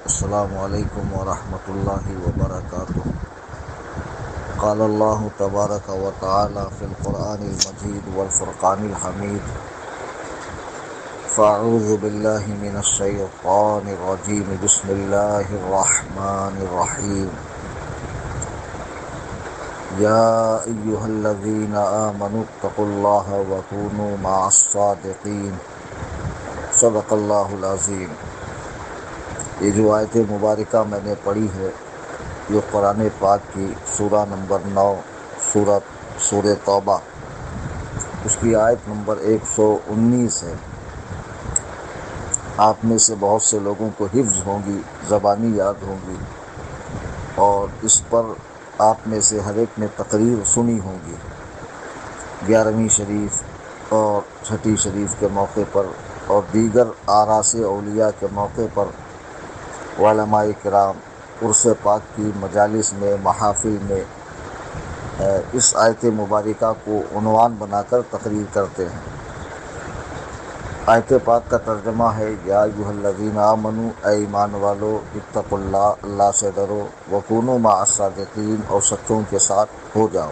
السلام علیکم ورحمۃ اللہ وبرکاتہ۔ قال اللہ تبارک و تعالی فی القرآن المجید والفرقان الحمید، فاعوذ باللہ من الشیطان الرجیم، بسم اللہ الرحمن الرحیم۔ یا ایہا الذین آمنوا اتقوا اللہ وکونوا مع الصادقین، صدق اللہ العظیم۔ یہ جو آیت مبارکہ میں نے پڑھی ہے یہ قرآن پاک کی سورہ نمبر 9 سورہ توبہ، اس کی آیت نمبر 119 ہے۔ آپ میں سے بہت سے لوگوں کو حفظ ہوں گی، زبانی یاد ہوں گی، اور اس پر آپ میں سے ہر ایک نے تقریر سنی ہوں گی 11ویں شریف اور چھٹی شریف کے موقع پر، اور دیگر آراس اولیاء کے موقع پر علماء کرام عرس پاک کی مجالس میں، محافل میں اس آیت مبارکہ کو عنوان بنا کر تقریر کرتے ہیں۔ آیت پاک کا ترجمہ ہے یا ایھا الذین آمنوا، اے ایمان والو، اتقوا اللہ، اللہ سے ڈرو، وکونوا مع الصادقین، اور سچوں کے ساتھ ہو جاؤ۔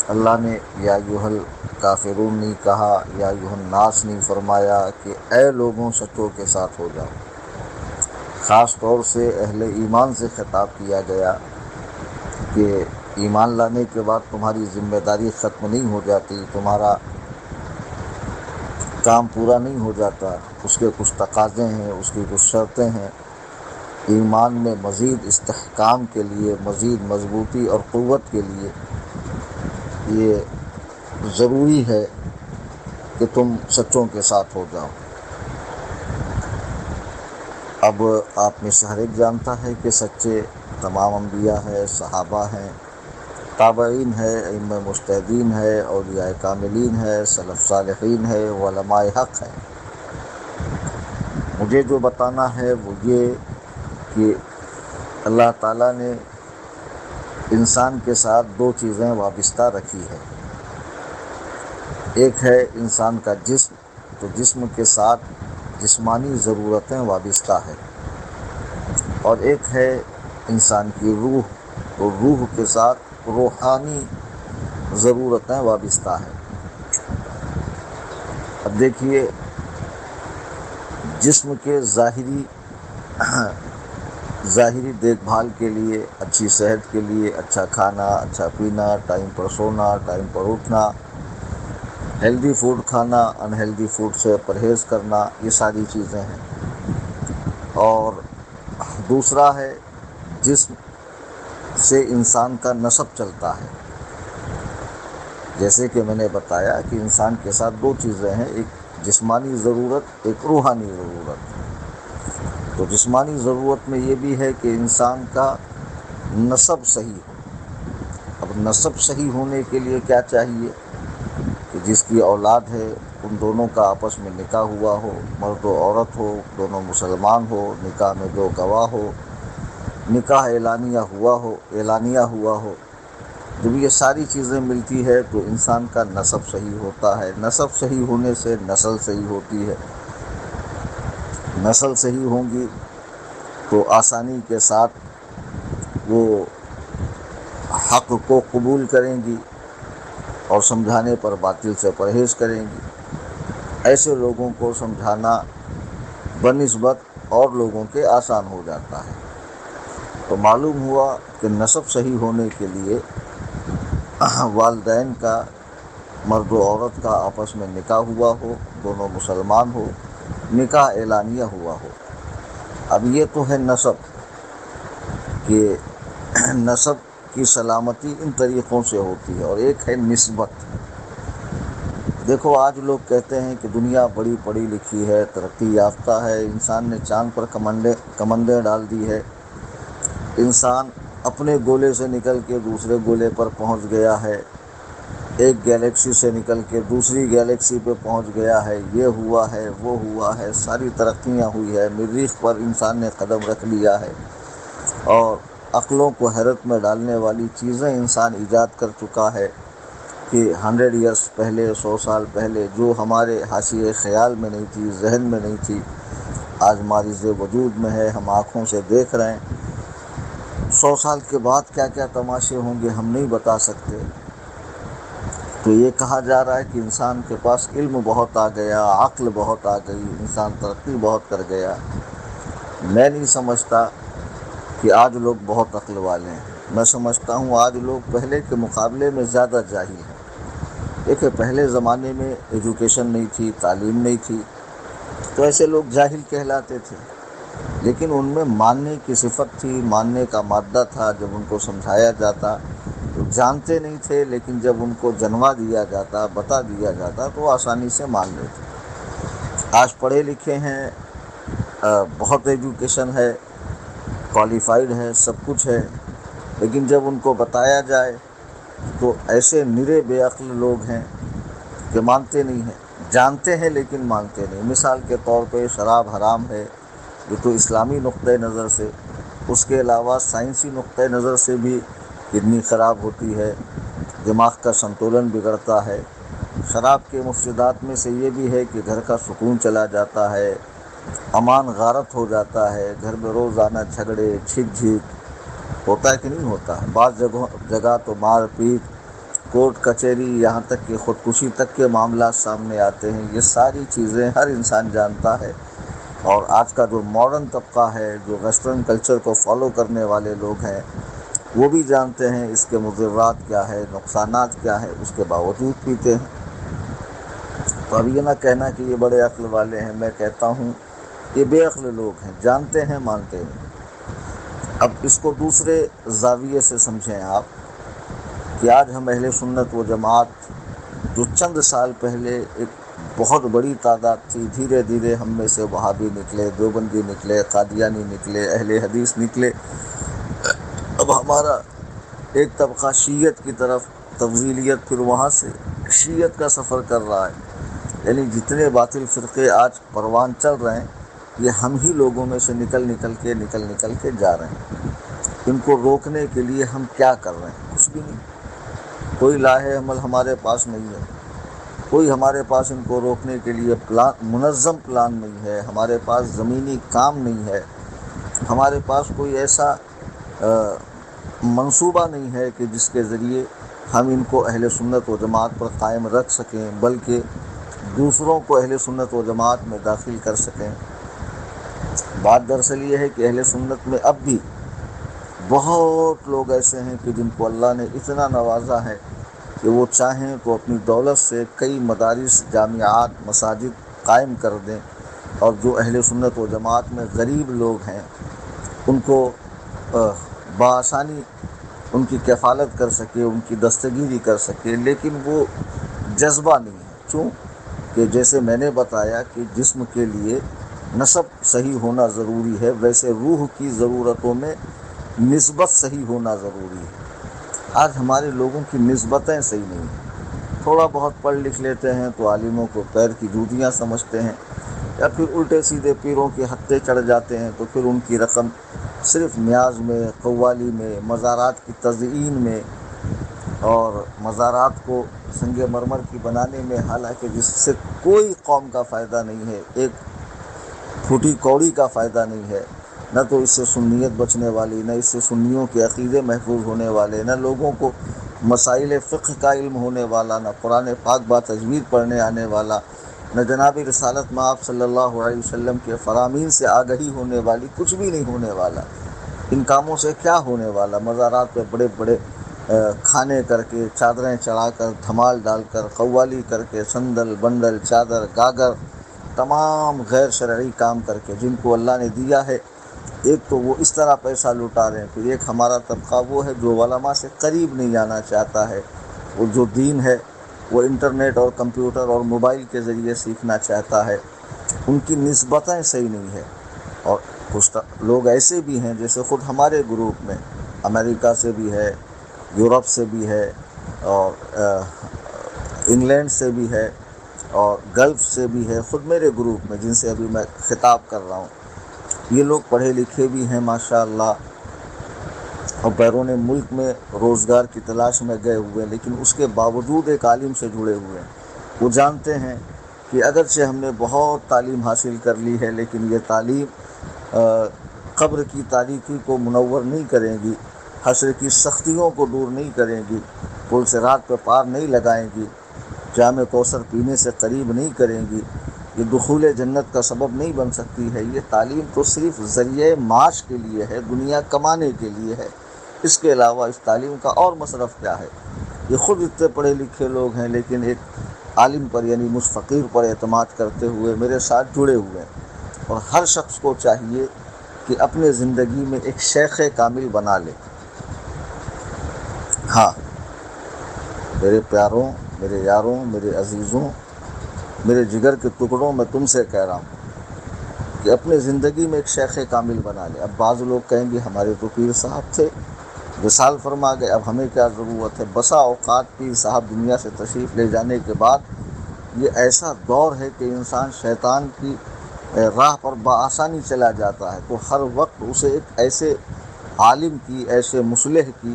اللہ نے یا ایھا الکافرون نہیں کہا، یا ایھا الناس نہیں فرمایا کہ اے لوگوں سچوں کے ساتھ ہو جاؤ۔ خاص طور سے اہل ایمان سے خطاب کیا گیا کہ ایمان لانے کے بعد تمہاری ذمہ داری ختم نہیں ہو جاتی، تمہارا کام پورا نہیں ہو جاتا، اس کے کچھ تقاضے ہیں، اس کی کچھ شرطیں ہیں۔ ایمان میں مزید استحکام کے لیے، مزید مضبوطی اور قوت کے لیے یہ ضروری ہے کہ تم سچوں کے ساتھ ہو جاؤ۔ اب آپ میں سے ہر ایک جانتا ہے کہ سچے تمام انبیاء ہیں، صحابہ ہیں، تابعین ہے، ائمہ مجتہدین ہے، اولیاء کاملین ہے، سلف صالحین ہے، علماء حق ہیں۔ مجھے جو بتانا ہے وہ یہ کہ اللہ تعالیٰ نے انسان کے ساتھ دو چیزیں وابستہ رکھی ہے۔ ایک ہے انسان کا جسم، تو جسم کے ساتھ جسمانی ضرورتیں وابستہ ہے، اور ایک ہے انسان کی روح، تو روح کے ساتھ روحانی ضرورتیں وابستہ ہیں۔ اب دیکھیے، جسم کے ظاہری دیکھ بھال کے لیے، اچھی صحت کے لیے اچھا کھانا، اچھا پینا، ٹائم پر سونا، ٹائم پر اٹھنا، ہیلدی فوڈ کھانا، ان ہیلدی فوڈ سے پرہیز کرنا، یہ ساری چیزیں ہیں۔ اور دوسرا ہے جسم سے انسان کا نسب چلتا ہے۔ جیسے کہ میں نے بتایا کہ انسان کے ساتھ دو چیزیں ہیں، ایک جسمانی ضرورت، ایک روحانی ضرورت۔ تو جسمانی ضرورت میں یہ بھی ہے کہ انسان کا نسب صحیح ہو۔ اب نسب صحیح ہونے کے لیے کیا چاہیے کہ جس کی اولاد ہے ان دونوں کا آپس میں نکاح ہوا ہو، مرد و عورت ہو، دونوں مسلمان ہو، نکاح میں دو گواہ ہو، نکاح اعلانیہ ہوا ہو۔ جب یہ ساری چیزیں ملتی ہے تو انسان کا نسب صحیح ہوتا ہے۔ نسب صحیح ہونے سے نسل صحیح ہوتی ہے۔ نسل صحیح ہوں گی تو آسانی کے ساتھ وہ حق کو قبول کریں گی اور سمجھانے پر باطل سے پرہیز کریں گی۔ ایسے لوگوں کو سمجھانا بنسبت اور لوگوں کے آسان ہو جاتا ہے۔ تو معلوم ہوا کہ نسب صحیح ہونے کے لیے والدین کا، مرد و عورت کا آپس میں نکاح ہوا ہو، دونوں مسلمان ہو، نکاح اعلانیہ ہوا ہو۔ اب یہ تو ہے نسب، کہ نسب کی سلامتی ان طریقوں سے ہوتی ہے، اور ایک ہے نسبت۔ دیکھو آج لوگ کہتے ہیں کہ دنیا بڑی پڑھی لکھی ہے، ترقی یافتہ ہے، انسان نے چاند پر کمندیں ڈال دی ہے، انسان اپنے گولے سے نکل کے دوسرے گولے پر پہنچ گیا ہے، ایک گیلیکسی سے نکل کے دوسری گیلیکسی پہ پہنچ گیا ہے، یہ ہوا ہے، وہ ہوا ہے، ساری ترقیاں ہوئی ہے، مریخ پر انسان نے قدم رکھ لیا ہے، اور عقلوں کو حیرت میں ڈالنے والی چیزیں انسان ایجاد کر چکا ہے کہ 100 ایئرس پہلے، 100 سال پہلے جو ہمارے حاشیے خیال میں نہیں تھی، ذہن میں نہیں تھی، آج ہماری وجود میں ہے، ہم آنکھوں سے دیکھ رہے ہیں۔ 100 سال کے بعد کیا کیا تماشے ہوں گے ہم نہیں بتا سکتے۔ تو یہ کہا جا رہا ہے کہ انسان کے پاس علم بہت آ گیا، عقل بہت آ گئی، انسان ترقی بہت کر گیا۔ میں نہیں سمجھتا کہ آج لوگ بہت عقل والے ہیں۔ میں سمجھتا ہوں آج لوگ پہلے کے مقابلے میں زیادہ جاہل ہیں۔ دیکھیں، پہلے زمانے میں ایجوکیشن نہیں تھی، تعلیم نہیں تھی، تو ایسے لوگ جاہل کہلاتے تھے، لیکن ان میں ماننے کی صفت تھی، ماننے کا مادہ تھا۔ جب ان کو سمجھایا جاتا تو جانتے نہیں تھے، لیکن جب ان کو جنوا دیا جاتا، بتا دیا جاتا تو وہ آسانی سے مان لیتے۔ آج پڑھے لکھے ہیں، بہت ایجوکیشن ہے، کوالیفائڈ ہے، سب کچھ ہے، لیکن جب ان کو بتایا جائے تو ایسے نرے بے عقل لوگ ہیں کہ مانتے نہیں ہیں، جانتے ہیں لیکن مانتے نہیں۔ مثال کے طور پہ شراب حرام ہے، یہ تو اسلامی نقطۂ نظر سے، اس کے علاوہ سائنسی نقطۂ نظر سے بھی کڈنی خراب ہوتی ہے، دماغ کا سنتولن بگڑتا ہے۔ شراب کے مفسدات میں سے یہ بھی ہے کہ گھر کا سکون چلا جاتا ہے، امان غارت ہو جاتا ہے، گھر میں روزانہ جھگڑے، چھک جھیک ہوتا ہے کہ نہیں ہوتا ہے؟ بعض جگہ تو مار پیٹ، کورٹ کچہری، یہاں تک کہ خودکشی تک کے معاملات سامنے آتے ہیں۔ یہ ساری چیزیں ہر انسان جانتا ہے، اور آج کا جو ماڈرن طبقہ ہے، جو ویسٹرن کلچر کو فالو کرنے والے لوگ ہیں، وہ بھی جانتے ہیں اس کے مضرات کیا ہے، نقصانات کیا ہے، اس کے باوجود پیتے ہیں۔ تو اب یہ نہ کہنا کہ یہ بڑے عقل والے ہیں، میں کہتا ہوں یہ بے عقل لوگ ہیں، جانتے ہیں مانتے نہیں۔ اب اس کو دوسرے زاویے سے سمجھیں آپ کہ آج ہم اہل سنت و جماعت، جو چند سال پہلے ایک بہت بڑی تعداد تھی، دھیرے دھیرے ہم میں سے وہابی نکلے، دیوبندی نکلے، قادیانی نکلے، اہل حدیث نکلے۔ اب ہمارا ایک طبقہ شیعت کی طرف، تفضیلیت، پھر وہاں سے شیعت کا سفر کر رہا ہے۔ یعنی جتنے باطل فرقے آج پروان چل رہے ہیں، یہ ہم ہی لوگوں میں سے نکل کے جا رہے ہیں۔ ان کو روکنے کے لیے ہم کیا کر رہے ہیں؟ کچھ بھی نہیں، کوئی لاہ عمل ہمارے پاس نہیں ہے، کوئی ہمارے پاس ان کو روکنے کے لیے منظم پلان نہیں ہے، ہمارے پاس زمینی کام نہیں ہے، ہمارے پاس کوئی ایسا منصوبہ نہیں ہے کہ جس کے ذریعے ہم ان کو اہل سنت و جماعت پر قائم رکھ سکیں، بلکہ دوسروں کو اہل سنت و جماعت میں داخل کر سکیں۔ بات دراصل یہ ہے کہ اہل سنت میں اب بھی بہت لوگ ایسے ہیں کہ جن کو اللہ نے اتنا نوازا ہے کہ وہ چاہیں تو اپنی دولت سے کئی مدارس، جامعات، مساجد قائم کر دیں، اور جو اہل سنت و جماعت میں غریب لوگ ہیں ان کو بآسانی ان کی کفالت کر سکے، ان کی دستگیری کر سکے، لیکن وہ جذبہ نہیں ہے۔ کیوں کہ جیسے میں نے بتایا کہ جسم کے لیے نسب صحیح ہونا ضروری ہے، ویسے روح کی ضرورتوں میں نسبت صحیح ہونا ضروری ہے۔ آج ہمارے لوگوں کی نسبتیں صحیح نہیں ہیں، تھوڑا بہت پڑھ لکھ لیتے ہیں تو عالموں کو پیر کی جوتیاں سمجھتے ہیں، یا پھر الٹے سیدھے پیروں کے ہتھے چڑھ جاتے ہیں تو پھر ان کی رقم صرف نیاز میں، قوالی میں، مزارات کی تزئین میں، اور مزارات کو سنگ مرمر کی بنانے میں، حالانکہ جس سے کوئی قوم کا فائدہ نہیں ہے، ایک پھوٹی کوڑی کا فائدہ نہیں ہے، نہ تو اس سے سنیت بچنے والی، نہ اس سے سنیوں کے عقیدے محفوظ ہونے والے، نہ لوگوں کو مسائل فقہ کا علم ہونے والا، نہ قرآن پاک با تجوید پڑھنے آنے والا، نہ جناب رسالت مآب صلی اللہ علیہ وسلم کے فرامین سے آگہی ہونے والی، کچھ بھی نہیں ہونے والا۔ ان کاموں سے کیا ہونے والا؟ مزارات پہ بڑے بڑے کھانے کر کے، چادریں چڑھا کر، دھمال ڈال کر، قوالی کر کے، سندل، بنڈل، چادر، گاگر، تمام غیر شرعی کام کر کے جن کو اللہ نے دیا ہے، ایک تو وہ اس طرح پیسہ لٹا رہے ہیں، پھر ایک ہمارا طبقہ وہ ہے جو علماء سے قریب نہیں آنا چاہتا ہے، وہ جو دین ہے وہ انٹرنیٹ اور کمپیوٹر اور موبائل کے ذریعے سیکھنا چاہتا ہے۔ ان کی نسبتیں صحیح نہیں ہے۔ اور کچھ لوگ ایسے بھی ہیں جیسے خود ہمارے گروپ میں امریکہ سے بھی ہے، یورپ سے بھی ہے، اور انگلینڈ سے بھی ہے، اور گلف سے بھی ہے، خود میرے گروپ میں جن سے ابھی میں خطاب کر رہا ہوں، یہ لوگ پڑھے لکھے بھی ہیں ماشاءاللہ، اور بیرون ملک میں روزگار کی تلاش میں گئے ہوئے ہیں، لیکن اس کے باوجود ایک عالم سے جڑے ہوئے ہیں۔ وہ جانتے ہیں کہ اگرچہ ہم نے بہت تعلیم حاصل کر لی ہے، لیکن یہ تعلیم قبر کی تاریکی کو منور نہیں کریں گی، حشر کی سختیوں کو دور نہیں کریں گی، پل صراط پہ پار نہیں لگائیں گی، جام کوثر پینے سے قریب نہیں کریں گی، یہ دخول جنت کا سبب نہیں بن سکتی ہے۔ یہ تعلیم تو صرف ذریعہ معاش کے لیے ہے، دنیا کمانے کے لیے ہے، اس کے علاوہ اس تعلیم کا اور مصرف کیا ہے؟ یہ خود اتنے پڑھے لکھے لوگ ہیں، لیکن ایک عالم پر یعنی مجھ فقیر پر اعتماد کرتے ہوئے میرے ساتھ جڑے ہوئے ہیں، اور ہر شخص کو چاہیے کہ اپنے زندگی میں ایک شیخ کامل بنا لے۔ ہاں میرے پیاروں، میرے یاروں، میرے عزیزوں، میرے جگر کے ٹکڑوں، میں تم سے کہہ رہا ہوں کہ اپنے زندگی میں ایک شیخ کامل بنا لے۔ اب بعض لوگ کہیں گے ہمارے تو پیر صاحب تھے، وصال فرما گئے، اب ہمیں کیا ضرورت ہے؟ بسا اوقات پیر صاحب دنیا سے تشریف لے جانے کے بعد یہ ایسا دور ہے کہ انسان شیطان کی راہ پر بآسانی چلا جاتا ہے، تو ہر وقت اسے ایک ایسے عالم کی، ایسے مصلح کی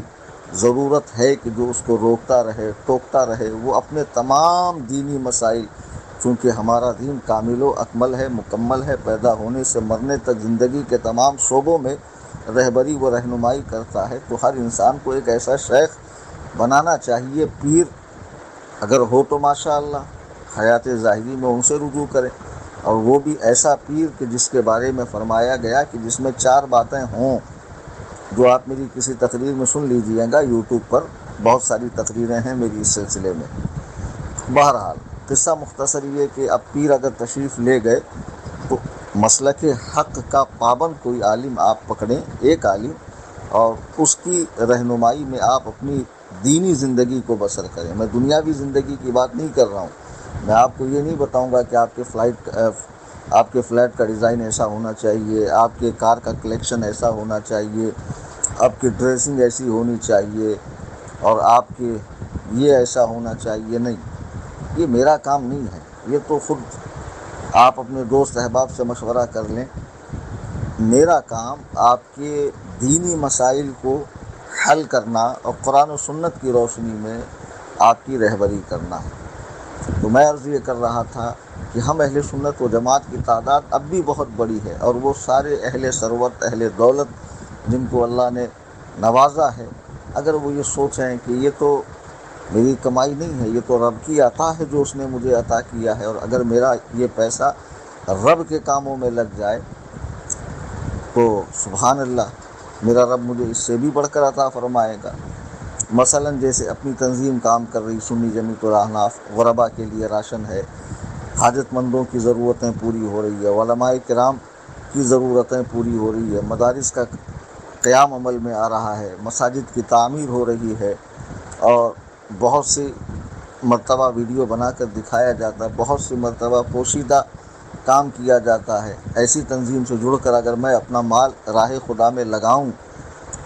ضرورت ہے کہ جو اس کو روکتا رہے، ٹوکتا رہے۔ وہ اپنے تمام دینی مسائل، چونکہ ہمارا دین کامل و اکمل ہے، مکمل ہے، پیدا ہونے سے مرنے تک زندگی کے تمام شعبوں میں رہبری و رہنمائی کرتا ہے، تو ہر انسان کو ایک ایسا شیخ بنانا چاہیے۔ پیر اگر ہو تو ماشاءاللہ حیات ظاہری میں ان سے رجوع کریں، اور وہ بھی ایسا پیر کہ جس کے بارے میں فرمایا گیا کہ جس میں 4 باتیں ہوں، جو آپ میری کسی تقریر میں سن لیجئے گا، یوٹیوب پر بہت ساری تقریریں ہیں میری اس سلسلے میں۔ بہرحال قصہ مختصر یہ کہ اب پیر اگر تشریف لے گئے تو مسلک حق کا پابند کوئی عالم آپ پکڑیں، ایک عالم، اور اس کی رہنمائی میں آپ اپنی دینی زندگی کو بسر کریں۔ میں دنیاوی زندگی کی بات نہیں کر رہا ہوں، میں آپ کو یہ نہیں بتاؤں گا کہ آپ کے فلیٹ کا ڈیزائن ایسا ہونا چاہیے، آپ کے کار کا کلیکشن ایسا ہونا چاہیے، آپ کی ڈریسنگ ایسی ہونی چاہیے، اور آپ کے یہ ایسا ہونا چاہیے۔ نہیں، یہ میرا کام نہیں ہے، یہ تو خود آپ اپنے دوست احباب سے مشورہ کر لیں۔ میرا کام آپ کے دینی مسائل کو حل کرنا اور قرآن و سنت کی روشنی میں آپ کی رہبری کرنا ہے۔ تو میں عرض یہ کر رہا تھا کہ ہم اہل سنت و جماعت کی تعداد اب بھی بہت بڑی ہے، اور وہ سارے اہل ثروت، اہل دولت جن کو اللہ نے نوازا ہے، اگر وہ یہ سوچیں کہ یہ تو میری کمائی نہیں ہے، یہ تو رب کی عطا ہے جو اس نے مجھے عطا کیا ہے، اور اگر میرا یہ پیسہ رب کے کاموں میں لگ جائے تو سبحان اللہ، میرا رب مجھے اس سے بھی بڑھ کر عطا فرمائے گا۔ مثلا جیسے اپنی تنظیم کام کر رہی سنی جمیعت الاحناف، غربا کے لیے راشن ہے، حاجت مندوں کی ضرورتیں پوری ہو رہی ہے، علماء کرام کی ضرورتیں پوری ہو رہی ہے، مدارس کا قیام عمل میں آ رہا ہے، مساجد کی تعمیر ہو رہی ہے، اور بہت سی مرتبہ ویڈیو بنا کر دکھایا جاتا ہے، بہت سی مرتبہ پوشیدہ کام کیا جاتا ہے۔ ایسی تنظیم سے جڑ کر اگر میں اپنا مال راہ خدا میں لگاؤں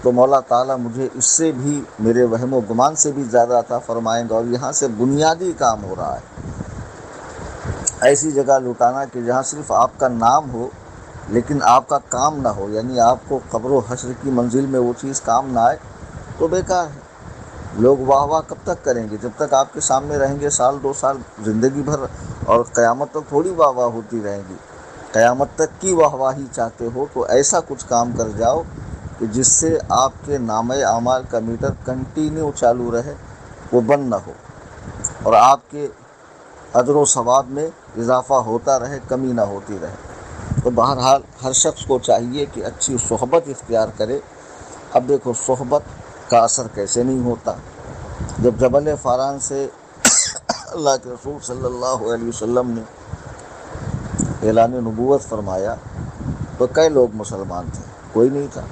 تو مولا تعالیٰ مجھے اس سے بھی، میرے وہم و گمان سے بھی زیادہ عطا فرمائیں گا، اور یہاں سے بنیادی کام ہو رہا ہے۔ ایسی جگہ لٹانا کہ جہاں صرف آپ کا نام ہو لیکن آپ کا کام نہ ہو، یعنی آپ کو قبر و حشر کی منزل میں وہ چیز کام نہ آئے، تو بیکار ہے۔ لوگ واہ واہ کب تک کریں گے؟ جب تک آپ کے سامنے رہیں گے، سال 2 سال، زندگی بھر، اور قیامت تک تھوڑی واہ واہ ہوتی رہیں گی۔ قیامت تک کی واہ واہی چاہتے ہو تو ایسا کچھ کام کر جاؤ کہ جس سے آپ کے نامہ اعمال کا میٹر کنٹینیو چالو رہے، وہ بند نہ ہو، اور آپ کے اجر و ثواب میں اضافہ ہوتا رہے، کمی نہ ہوتی رہے۔ تو بہرحال ہر شخص کو چاہیے کہ اچھی صحبت اختیار کرے۔ اب دیکھو صحبت کا اثر کیسے نہیں ہوتا۔ جب جبل فاران سے اللہ کے رسول صلی اللہ علیہ وسلم نے اعلان نبوت فرمایا تو کئی لوگ مسلمان تھے؟ کوئی نہیں تھا۔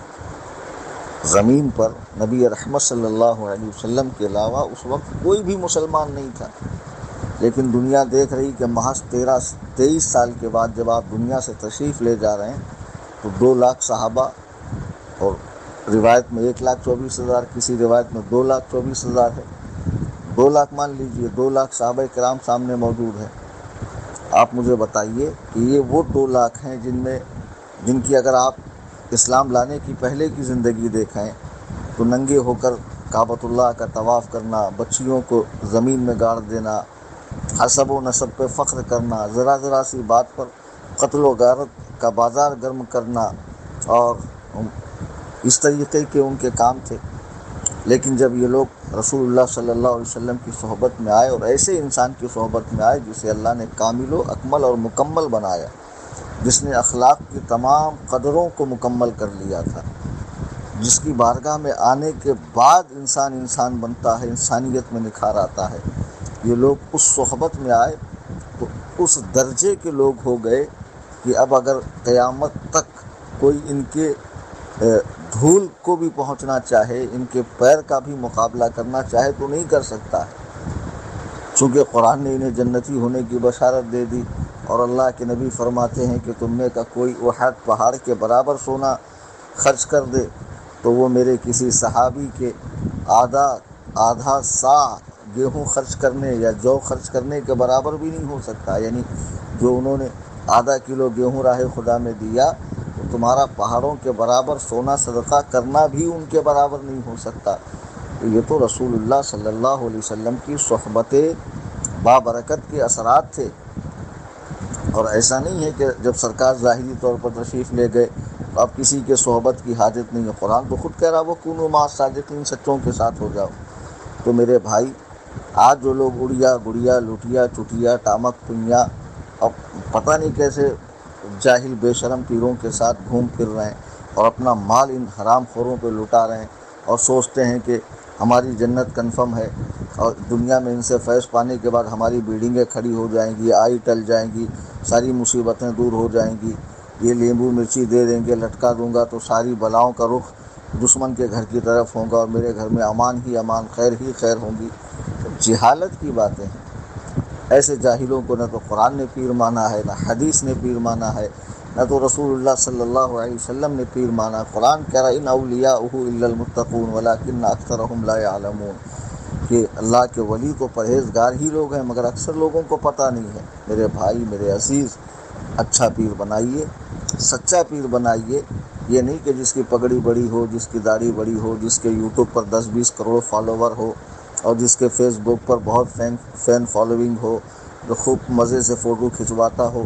زمین پر نبی رحمت صلی اللہ علیہ وسلم کے علاوہ اس وقت کوئی بھی مسلمان نہیں تھا، لیکن دنیا دیکھ رہی کہ محض 23 سال کے بعد جب آپ دنیا سے تشریف لے جا رہے ہیں تو 2 لاکھ صحابہ، اور روایت میں 1,24,000، کسی روایت میں 2,24,000 ہے، 2 لاکھ مان لیجئے، 2 لاکھ صحابہ کرام سامنے موجود ہیں۔ آپ مجھے بتائیے کہ یہ وہ 2 لاکھ ہیں جن کی اگر آپ اسلام لانے کی پہلے کی زندگی دیکھیں تو ننگے ہو کر کعبۃ اللہ کا طواف کرنا، بچیوں کو زمین میں گاڑ دینا، حسب و نسب پہ فخر کرنا، ذرا ذرا سی بات پر قتل و غارت کا بازار گرم کرنا، اور اس طریقے کے ان کے کام تھے۔ لیکن جب یہ لوگ رسول اللہ صلی اللہ علیہ وسلم کی صحبت میں آئے، اور ایسے انسان کی صحبت میں آئے جسے اللہ نے کامل و اکمل اور مکمل بنایا، جس نے اخلاق کی تمام قدروں کو مکمل کر لیا تھا، جس کی بارگاہ میں آنے کے بعد انسان بنتا ہے، انسانیت میں نکھار آتا ہے، یہ لوگ اس صحبت میں آئے تو اس درجے کے لوگ ہو گئے کہ اب اگر قیامت تک کوئی ان کے دھول کو بھی پہنچنا چاہے، ان کے پیر کا بھی مقابلہ کرنا چاہے تو نہیں کر سکتا ہے، چونکہ قرآن نے انہیں جنتی ہونے کی بشارت دے دی، اور اللہ کے نبی فرماتے ہیں کہ تم میں کا کوئی احد پہاڑ کے برابر سونا خرچ کر دے تو وہ میرے کسی صحابی کے آدھا سا گیہوں خرچ کرنے یا جو خرچ کرنے کے برابر بھی نہیں ہو سکتا، یعنی جو انہوں نے آدھا کلو گیہوں راہ خدا میں دیا تو تمہارا پہاڑوں کے برابر سونا صدقہ کرنا بھی ان کے برابر نہیں ہو سکتا۔ تو یہ تو رسول اللہ صلی اللہ علیہ وسلم کی صحبت بابرکت کے اثرات تھے، اور ایسا نہیں ہے کہ جب سرکار ظاہری طور پر تشریف لے گئے تو اب کسی کے صحبت کی حاجت نہیں ہے۔ قرآن تو خود کہہ رہا وہ کونوا مع الصادقین، سچوں کے ساتھ ہو جاؤ۔ تو میرے بھائی، آج جو لوگ اڑیا گڑیا لٹیا چٹیا ٹامک پنیا اب پتہ نہیں کیسے جاہل بے شرم پیروں کے ساتھ گھوم پھر رہے ہیں اور اپنا مال ان حرام خوروں پہ لٹا رہے ہیں، اور سوچتے ہیں کہ ہماری جنت کنفرم ہے، اور دنیا میں ان سے فیض پانے کے بعد ہماری بلڈنگیں کھڑی ہو جائیں گی، آئی ٹل جائیں گی، ساری مصیبتیں دور ہو جائیں گی، یہ لیمبو مرچی دے دیں گے، لٹکا دوں گا تو ساری بلاؤں کا رخ دشمن کے گھر کی طرف ہوگا، اور میرے گھر میں امان ہی امان، خیر ہی خیر ہوں گی۔ جہالت کی باتیں ہیں۔ ایسے جاہلوں کو نہ تو قرآن نے پیر مانا ہے، نہ حدیث نے پیر مانا ہے، نہ تو رسول اللہ صلی اللہ علیہ وسلم نے پیر مانا۔ قرآن کہہ رہا ان اولیاءہ الا المتقون ولکن اکثرهم لا يعلمون، کہ اللہ کے ولی تو پرہیزگار ہی لوگ ہیں مگر اکثر لوگوں کو پتہ نہیں ہے۔ میرے بھائی، میرے عزیز، اچھا پیر بنائیے، سچا پیر بنائیے، یہ نہیں کہ جس کی پگڑی بڑی ہو، جس کی داڑھی بڑی ہو، جس کے یوٹیوب پر 10-20 کروڑ فالوور ہو، اور جس کے فیس بک پر بہت فین فالوئنگ ہو، جو خوب مزے سے فوٹو کھنچواتا ہو،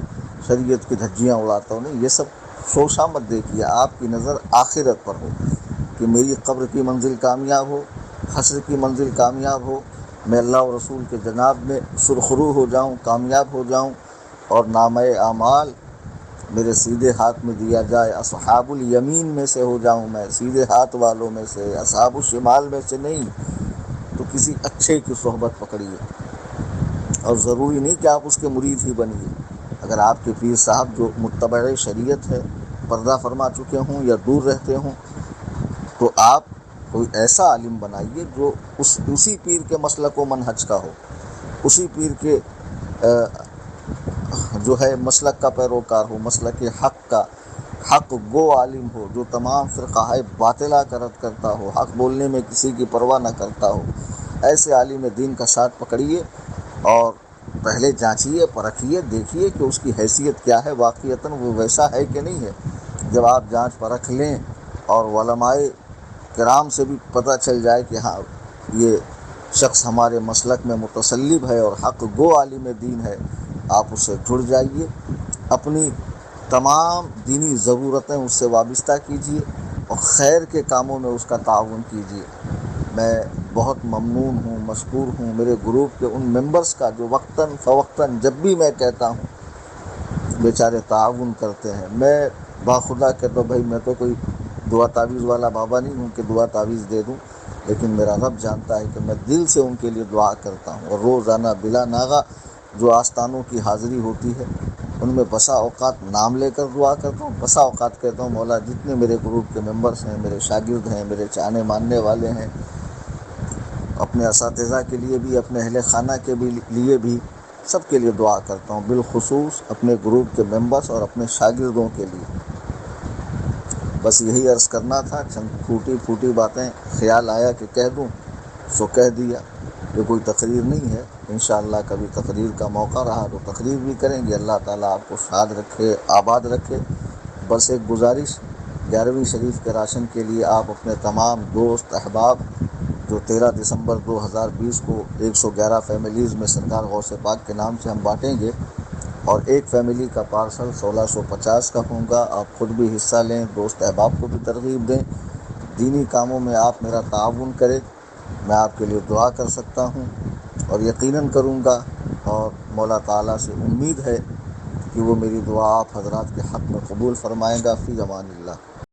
شریعت کی دھجیاں اڑاتا ہو۔ نہیں، یہ سب شوشہ مت دیکھیے، آپ کی نظر آخرت پر ہو کہ میری قبر کی منزل کامیاب ہو، حشر کی منزل کامیاب ہو، میں اللہ و رسول کے جناب میں سرخرو ہو جاؤں، کامیاب ہو جاؤں، اور نامہ اعمال میرے سیدھے ہاتھ میں دیا جائے، اصحاب الیمین میں سے ہو جاؤں، میں سیدھے ہاتھ والوں میں سے، اصحاب الشمال میں سے نہیں۔ تو کسی اچھے کی صحبت پکڑیے، اور ضروری نہیں کہ آپ اس کے مرید ہی بنیے۔ اگر آپ کے پیر صاحب جو متبع شریعت ہے، پردہ فرما چکے ہوں یا دور رہتے ہوں، تو آپ کوئی ایسا عالم بنائیے جو اسی پیر کے مسلک و منہج کا ہو، اسی پیر کے جو ہے مسلک کا پیروکار ہو، مسلک حق کا، حق گو عالم ہو، جو تمام فرقہ باطلہ کا رد کرتا ہو، حق بولنے میں کسی کی پرواہ نہ کرتا ہو۔ ایسے عالم دین کا ساتھ پکڑیے، اور پہلے جانچیے، پرکھیے، دیکھیے کہ اس کی حیثیت کیا ہے، واقعتاً وہ ویسا ہے کہ نہیں ہے۔ جب آپ جانچ پرکھ لیں اور علماء کرام سے بھی پتہ چل جائے کہ ہاں یہ شخص ہمارے مسلک میں متسلب ہے اور حق گو عالم دین ہے، آپ اس سے جڑ جائیے، اپنی تمام دینی ضرورتیں اس سے وابستہ کیجیے، اور خیر کے کاموں میں اس کا تعاون کیجیے۔ میں بہت ممنون ہوں، مشکور ہوں میرے گروپ کے ان ممبرز کا جو وقتاً فوقتاً جب بھی میں کہتا ہوں بیچارے تعاون کرتے ہیں۔ میں باخدا کہتا ہوں بھائی میں تو کوئی دعا تعویذ والا بابا نہیں ہوں کہ دعا تعویذ دے دوں، لیکن میرا رب جانتا ہے کہ میں دل سے ان کے لیے دعا کرتا ہوں، اور روزانہ بلا ناغہ جو آستانوں کی حاضری ہوتی ہے ان میں بسا اوقات نام لے کر دعا کرتا ہوں، بسا اوقات کہتا ہوں مولا جتنے میرے گروپ کے ممبرس ہیں، میرے شاگرد ہیں، میرے چاہنے ماننے والے ہیں، اپنے اساتذہ کے لیے بھی، اپنے اہل خانہ کے لیے بھی، سب کے لیے دعا کرتا ہوں، بالخصوص اپنے گروپ کے ممبرس اور اپنے شاگردوں کے لیے۔ بس یہی عرض کرنا تھا، چند پھوٹی پھوٹی باتیں خیال آیا کہ کہہ دوں سو کہہ دیا۔ یہ کوئی تقریر نہیں ہے، انشاءاللہ کبھی تقریر کا موقع رہا تو تقریر بھی کریں گے۔ اللہ تعالیٰ آپ کو شاد رکھے، آباد رکھے۔ بس ایک گزارش، 11ویں شریف کے راشن کے لیے آپ اپنے تمام دوست احباب جو 13 دسمبر 2020 کو 111 فیملیز میں سرکار غوث پاک کے نام سے ہم بانٹیں گے، اور ایک فیملی کا پارسل 1650 کا ہوگا۔ آپ خود بھی حصہ لیں، دوست احباب کو بھی ترغیب دیں، دینی کاموں میں آپ میرا تعاون کریں۔ میں آپ کے لیے دعا کر سکتا ہوں اور یقیناً کروں گا، اور مولا تعالیٰ سے امید ہے کہ وہ میری دعا آپ حضرات کے حق میں قبول فرمائے گا۔ فی امان اللہ۔